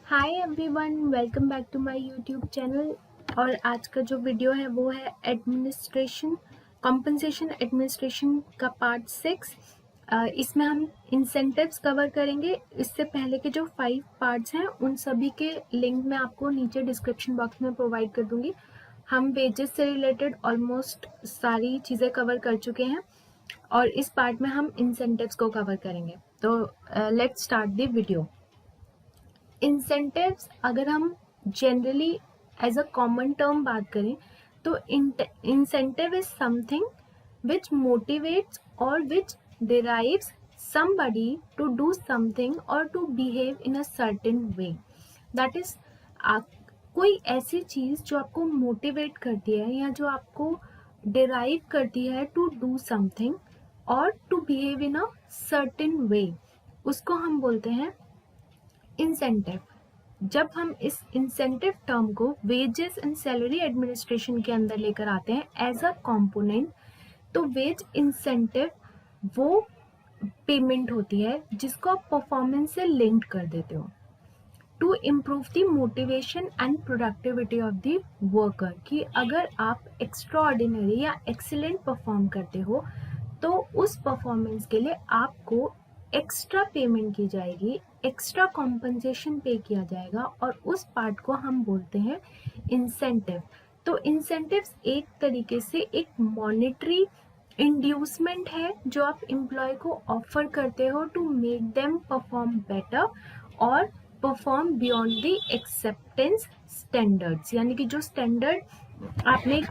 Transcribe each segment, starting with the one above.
Hi everyone, welcome back to my YouTube channel. और आज का जो वीडियो है वो है एडमिनिस्ट्रेशन कॉम्पनसेशन एडमिनिस्ट्रेशन का पार्ट 6। इसमें हम इंसेंटिव्स कवर करेंगे। इससे पहले के जो 5 पार्ट्स हैं उन सभी के लिंक मैं आपको नीचे डिस्क्रिप्शन बॉक्स में प्रोवाइड कर दूंगी। हम वेजेस से रिलेटेड ऑलमोस्ट सारी चीज़ें कवर कर चुके हैं और इस पार्ट में हम इंसेंटिव्स को कवर करेंगे। तो let's start the video. Incentives अगर हम generally as a common term बात करें तो incentive is something which motivates और which derives somebody to do something or to behave in a certain way. That is, कोई ऐसी चीज जो आपको मोटिवेट करती है या जो आपको डिराइव करती है टू डू समथिंग और to behave in a certain way, उसको हम बोलते हैं इंसेंटिव। जब हम इस इंसेंटिव टर्म को वेजेस एंड सैलरी एडमिनिस्ट्रेशन के अंदर लेकर आते हैं एज अ कंपोनेंट, तो वेज इंसेंटिव वो पेमेंट होती है जिसको आप परफॉर्मेंस से लिंक कर देते हो to improve the motivation and productivity of the worker. कि अगर आप एक्स्ट्रा ऑर्डिनरी या एक्सीलेंट परफॉर्म करते हो तो उस परफॉर्मेंस के लिए आपको एक्स्ट्रा पेमेंट की जाएगी, एक्स्ट्रा कॉम्पनसेशन पे किया जाएगा और उस पार्ट को हम बोलते हैं इंसेंटिव। तो इंसेंटिव्स एक तरीके से एक मॉनेटरी इंड्यूसमेंट है जो आप एम्प्लॉय को ऑफर करते हो to make them perform better और perform beyond the acceptance standards. यानी कि जो स्टैंडर्ड आपने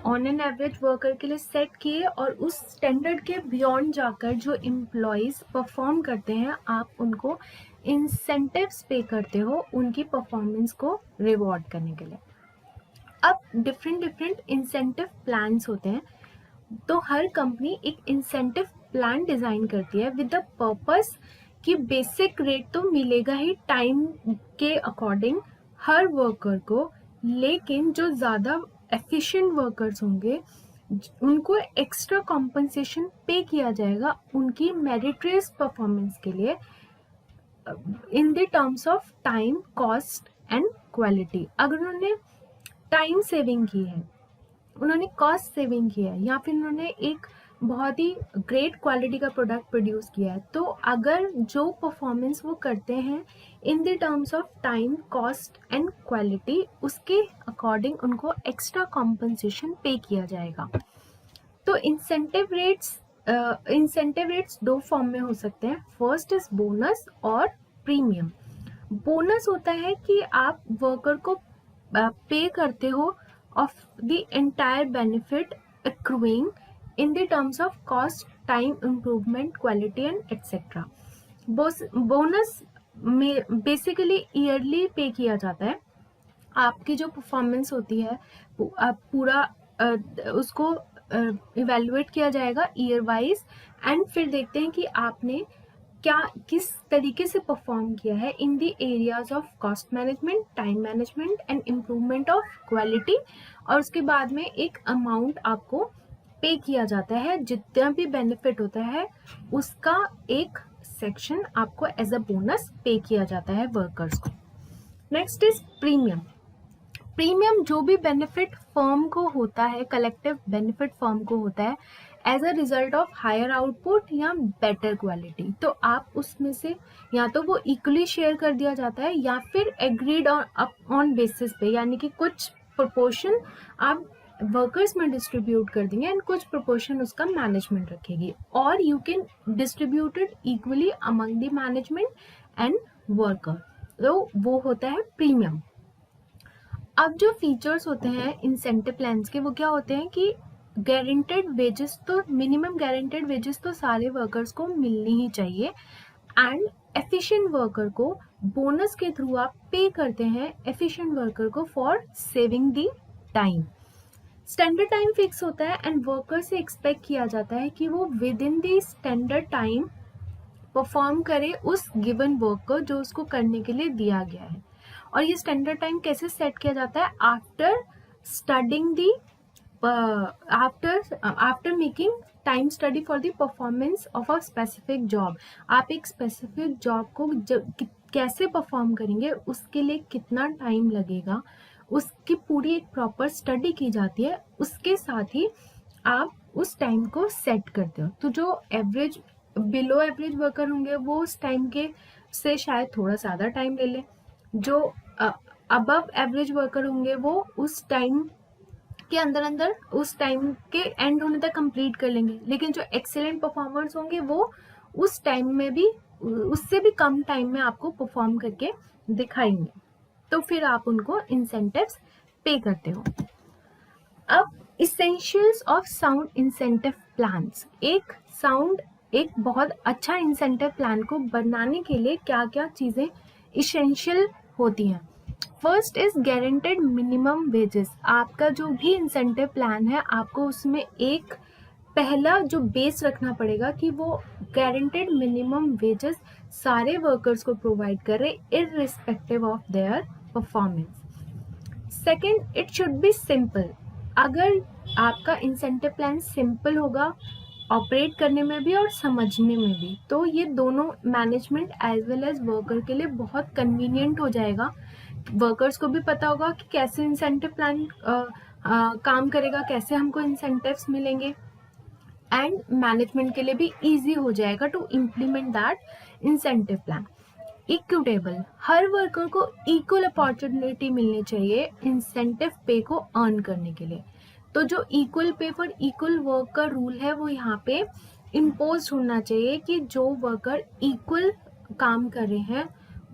ऑन एन एवरेज वर्कर के लिए सेट किए और उस स्टैंडर्ड के बियॉन्ड जाकर जो एम्प्लॉयज परफॉर्म करते हैं आप उनको इंसेंटिव्स पे करते हो उनकी परफॉर्मेंस को रिवॉर्ड करने के लिए। अब डिफरेंट इंसेंटिव प्लान्स होते हैं, तो हर कंपनी एक इंसेंटिव प्लान डिजाइन करती है विद द पर्पस कि बेसिक रेट तो मिलेगा ही टाइम के अकॉर्डिंग हर वर्कर को, लेकिन जो ज़्यादा एफिशिएंट वर्कर्स होंगे उनको एक्स्ट्रा कॉम्पनसेशन पे किया जाएगा उनकी मेरिटरियस परफॉर्मेंस के लिए in the terms of time, cost and quality. अगर उन्होंने टाइम सेविंग की है, उन्होंने कॉस्ट सेविंग किया है या फिर उन्होंने एक बहुत ही ग्रेट क्वालिटी का प्रोडक्ट प्रोड्यूस किया है, तो अगर जो परफॉर्मेंस वो करते हैं in the terms of time, cost and quality, उसके अकॉर्डिंग उनको एक्स्ट्रा कॉम्पनसेशन पे किया जाएगा। तो इंसेंटिव रेट्स दो फॉर्म में हो सकते हैं। फर्स्ट इज बोनस और प्रीमियम। बोनस होता है कि आप वर्कर को पे करते हो of the entire benefit accruing in the terms of cost, time, improvement, quality and etc. Bonus में बेसिकली ईयरली पे किया जाता है। आपकी जो परफॉर्मेंस होती है पूरा उसको इवेल्युएट किया जाएगा ईयर वाइज एंड फिर देखते हैं कि आपने क्या किस तरीके से परफॉर्म किया है in the areas of cost management, time management and improvement of quality. और उसके बाद में एक अमाउंट आपको पे किया जाता है, जितना भी बेनिफिट होता है उसका एक सेक्शन आपको एज अ बोनस पे किया जाता है वर्कर्स को। Next is premium. प्रीमियम जो भी बेनिफिट फर्म को होता है, कलेक्टिव बेनिफिट फर्म को होता है as a result of higher output या बेटर क्वालिटी, तो आप उसमें से या तो वो इक्वली शेयर कर दिया जाता है या फिर एग्रीड ऑन बेसिस पे, यानी कि कुछ प्रोपोर्शन आप वर्कर्स में डिस्ट्रीब्यूट कर देंगे एंड कुछ प्रोपोर्शन उसका मैनेजमेंट रखेगी, और you can distribute it equally among the management and worker. तो वो होता है प्रीमियम। अब जो फीचर्स होते हैं इंसेंटिव प्लान्स के वो क्या होते हैं कि गारंटेड वेजेस, तो मिनिमम गारंटेड वेजेस तो सारे वर्कर्स को मिलनी ही चाहिए एंड एफिशिएंट वर्कर को बोनस के थ्रू आप पे करते हैं एफिशिएंट वर्कर को for saving the time. Standard time fix होता है एंड वर्कर से एक्सपेक्ट किया जाता है कि वो with in the standard time perform करे उस गिवन वर्क को जो उसको करने के लिए दिया गया है। और ये स्टैंडर्ड टाइम कैसे सेट किया जाता है? After studying the after making time study for the performance of a specific job. आप एक स्पेसिफिक जॉब को कैसे परफॉर्म करेंगे, उसके लिए कितना टाइम लगेगा, उसकी पूरी एक प्रॉपर स्टडी की जाती है। उसके साथ ही आप उस टाइम को सेट करते हो। तो जो एवरेज बिलो एवरेज वर्कर होंगे वो उस टाइम के से शायद थोड़ा ज़्यादा टाइम ले लें, जो अबव एवरेज वर्कर होंगे वो उस टाइम के अंदर अंदर उस टाइम के एंड होने तक कंप्लीट कर लेंगे, लेकिन जो एक्सेलेंट परफॉर्मर्स होंगे वो उस टाइम में भी, उससे भी कम टाइम में आपको परफॉर्म करके दिखाएंगे, तो फिर आप उनको इंसेंटिव्स पे करते हो। अब essentials of sound incentive plans. एक बहुत अच्छा इंसेंटिव प्लान को बनाने के लिए क्या क्या चीज़ें इसेंशियल होती हैं। First is guaranteed minimum wages. आपका जो भी इंसेंटिव प्लान है आपको उसमें एक पहला जो बेस रखना पड़ेगा कि वो गारंटेड मिनिमम वेजेस सारे वर्कर्स को प्रोवाइड करे irrespective of their performance. Second, it should be simple. अगर आपका इंसेंटिव प्लान सिंपल होगा ऑपरेट करने में भी और समझने में भी, तो ये दोनों management as well as worker के लिए बहुत कन्वीनियंट हो जाएगा। वर्कर्स को भी पता होगा कि कैसे इंसेंटिव प्लान काम करेगा, कैसे हमको इंसेंटिव्स मिलेंगे, एंड मैनेजमेंट के लिए भी इजी हो जाएगा to implement that incentive plan. Equitable, हर वर्कर को इक्वल अपॉर्चुनिटी मिलनी चाहिए इंसेंटिव पे को अर्न करने के लिए। तो जो equal pay for equal work का रूल है वो यहाँ पे इम्पोज होना चाहिए कि जो वर्कर इक्वल काम कर रहे हैं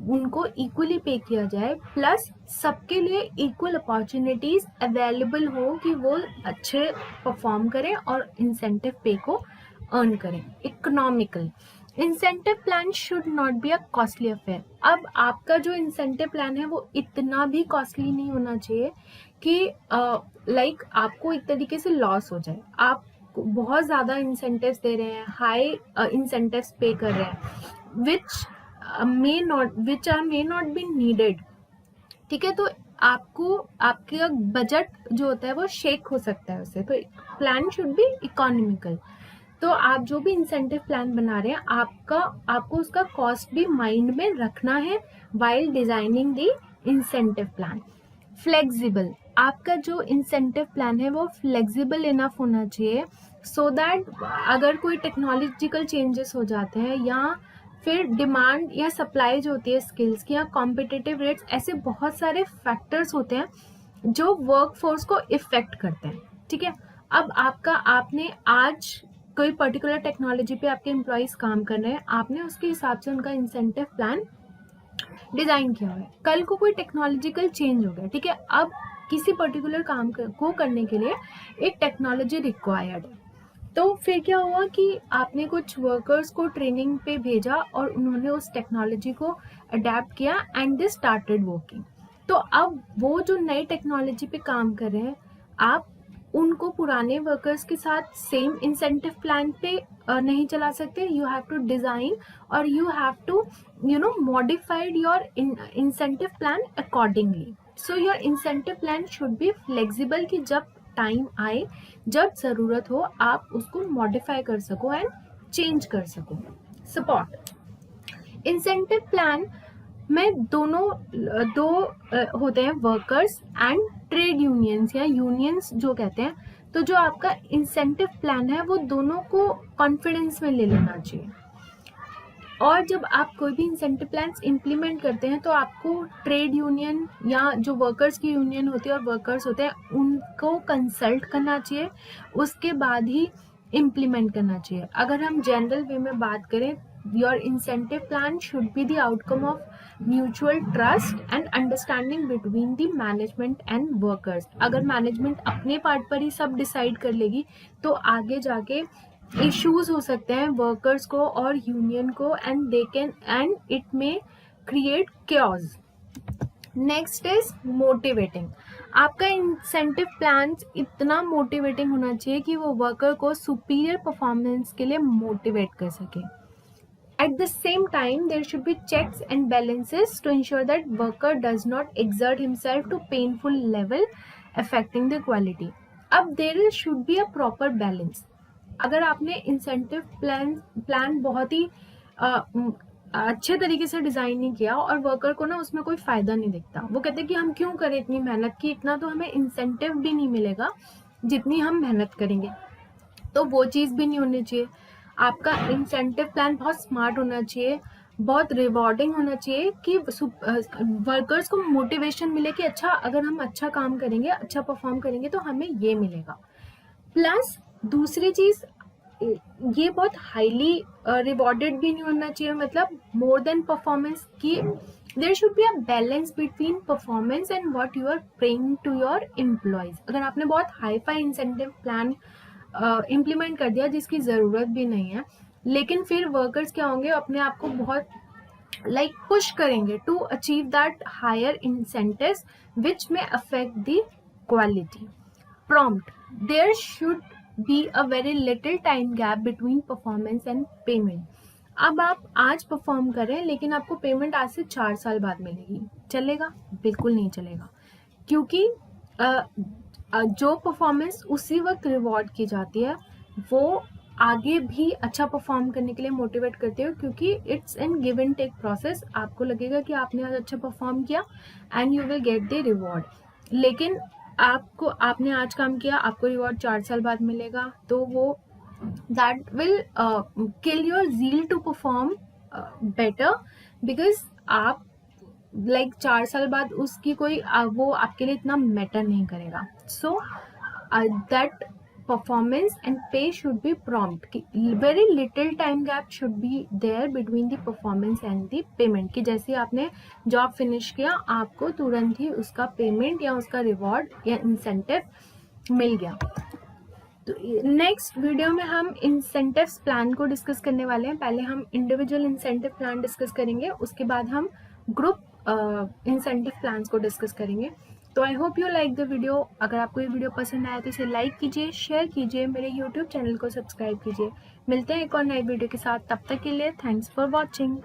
उनको इक्वली पे किया जाए, प्लस सबके लिए इक्वल अपॉर्चुनिटीज अवेलेबल हो कि वो अच्छे परफॉर्म करें और इंसेंटिव पे को अर्न करें। Economical, incentive plan should not be a costly affair. अब आपका जो इंसेंटिव प्लान है वो इतना भी कॉस्टली नहीं होना चाहिए कि लाइक आपको एक तरीके से लॉस हो जाए। आप बहुत ज़्यादा इंसेंटिव्स दे रहे हैं, हाई इंसेंटिव्स पे कर रहे हैं विच may not be needed, ठीक है। तो आपको आपका बजट जो होता है वो शेक हो सकता है उससे। तो प्लान शुड बी इकोनॉमिकल। तो आप जो भी इंसेंटिव प्लान बना रहे हैं आपको उसका कॉस्ट भी माइंड में रखना है while designing the incentive plan. Flexible, आपका जो इंसेंटिव प्लान है वो फ्लेक्सिबल इनफ होना चाहिए सो दैट अगर कोई टेक्नोलॉजिकल चेंजेस हो जाते हैं या फिर डिमांड या सप्लाई जो होती है स्किल्स की या कॉम्पिटिटिव रेट्स, ऐसे बहुत सारे फैक्टर्स होते हैं जो वर्क फोर्स को इफेक्ट करते हैं, ठीक है। अब आपने आज कोई पर्टिकुलर टेक्नोलॉजी पे आपके एम्प्लॉयज काम कर रहे हैं, आपने उसके हिसाब से उनका इंसेंटिव प्लान डिजाइन किया हुआ है। कल को कोई टेक्नोलॉजिकल चेंज हो गया, ठीक है, अब किसी पर्टिकुलर काम को करने के लिए एक टेक्नोलॉजी रिक्वायर्ड है, तो फिर क्या हुआ कि आपने कुछ वर्कर्स को ट्रेनिंग पे भेजा और उन्होंने उस टेक्नोलॉजी को अडेप्ट किया एंड दे स्टार्टेड वर्किंग। तो अब वो जो नई टेक्नोलॉजी पे काम कर रहे हैं, आप उनको पुराने वर्कर्स के साथ सेम इंसेंटिव प्लान पे नहीं चला सकते। यू हैव टू डिजाइन और you have to modified your incentive plan accordingly. So your incentive plan should be flexible कि जब टाइम आए, जब ज़रूरत हो, आप उसको मॉडिफाई कर सको एंड चेंज कर सको। सपोर्ट, इंसेंटिव प्लान में दो होते हैं, वर्कर्स एंड ट्रेड यूनियंस या यूनियंस जो कहते हैं। तो जो आपका इंसेंटिव प्लान है वो दोनों को कॉन्फिडेंस में ले लेना चाहिए। और जब आप कोई भी इंसेंटिव प्लान्स इम्प्लीमेंट करते हैं तो आपको ट्रेड यूनियन या जो वर्कर्स की यूनियन होती है और वर्कर्स होते हैं उनको कंसल्ट करना चाहिए, उसके बाद ही इम्प्लीमेंट करना चाहिए। अगर हम जनरल वे में बात करें, your incentive plan should be the outcome of mutual trust and understanding between the management and workers. अगर मैनेजमेंट अपने पार्ट पर ही सब डिसाइड कर लेगी तो आगे जाके इश्यूज हो सकते हैं वर्कर्स को और यूनियन को, and it may create chaos। Next is motivating. आपका इंसेंटिव प्लान इतना मोटिवेटिंग होना चाहिए कि वो वर्कर को सुपीरियर परफॉर्मेंस के लिए मोटिवेट कर सके। At the same time, there should be checks and balances to ensure that worker does not exert himself to painful level affecting the quality. अब there should be a proper balance. अगर आपने incentive plan बहुत ही अच्छे तरीके से design नहीं किया और वर्कर को ना उसमें कोई फ़ायदा नहीं दिखता। वो कहते हैं कि हम क्यों करें इतनी मेहनत की, इतना तो हमें इंसेंटिव भी नहीं मिलेगा जितनी हम मेहनत करेंगे। तो वो चीज़ भी नहीं होनी चाहिए। आपका इंसेंटिव प्लान बहुत स्मार्ट होना चाहिए, बहुत रिवॉर्डिंग होना चाहिए कि वर्कर्स को मोटिवेशन मिले कि अच्छा, अगर हम अच्छा काम करेंगे, अच्छा परफॉर्म करेंगे तो हमें ये मिलेगा। प्लस दूसरी चीज़, ये बहुत हाईली रिवॉर्डेड भी नहीं होना चाहिए, मतलब मोर देन परफॉर्मेंस की there should be a balance between performance and what you are paying to your employees. अगर आपने बहुत hi fi incentive plan implement कर दिया जिसकी ज़रूरत भी नहीं है, लेकिन फिर वर्कर्स क्या होंगे, अपने आप को बहुत पुश करेंगे to achieve that higher incentives which may affect the quality. Prompt: there should be a very little time gap between performance and payment. अब आप आज परफॉर्म करें लेकिन आपको पेमेंट आज से 4 साल बाद मिलेगी, चलेगा? बिल्कुल नहीं चलेगा, क्योंकि जो परफॉर्मेंस उसी वक्त रिवॉर्ड की जाती है वो आगे भी अच्छा परफॉर्म करने के लिए मोटिवेट करते हो, क्योंकि it's an give and take process. आपको लगेगा कि आपने आज अच्छा परफॉर्म किया and you will get the reward, लेकिन आपने आज काम किया, आपको रिवॉर्ड 4 साल बाद मिलेगा, तो वो that will kill your zeal to perform better, because आप 4 साल बाद उसकी कोई वो आपके लिए इतना मैटर नहीं करेगा। So that performance and pay should be prompt. Very little time gap should be there between the performance and the payment, कि जैसे आपने जॉब फिनिश किया आपको तुरंत ही उसका पेमेंट या उसका रिवॉर्ड या इंसेंटिव मिल गया। तो नेक्स्ट वीडियो में हम इंसेंटिव्स प्लान को डिस्कस करने वाले हैं। पहले हम इंडिविजुअल इंसेंटिव प्लान डिस्कस करेंगे, उसके बाद हम ग्रुप इंसेंटिव प्लान्स को डिस्कस करेंगे। तो I hope you like the video. अगर आपको ये वीडियो पसंद आया तो इसे लाइक कीजिए, शेयर कीजिए, मेरे यूट्यूब चैनल को सब्सक्राइब कीजिए। मिलते हैं एक और नई वीडियो के साथ, तब तक के लिए थैंक्स फॉर वॉचिंग।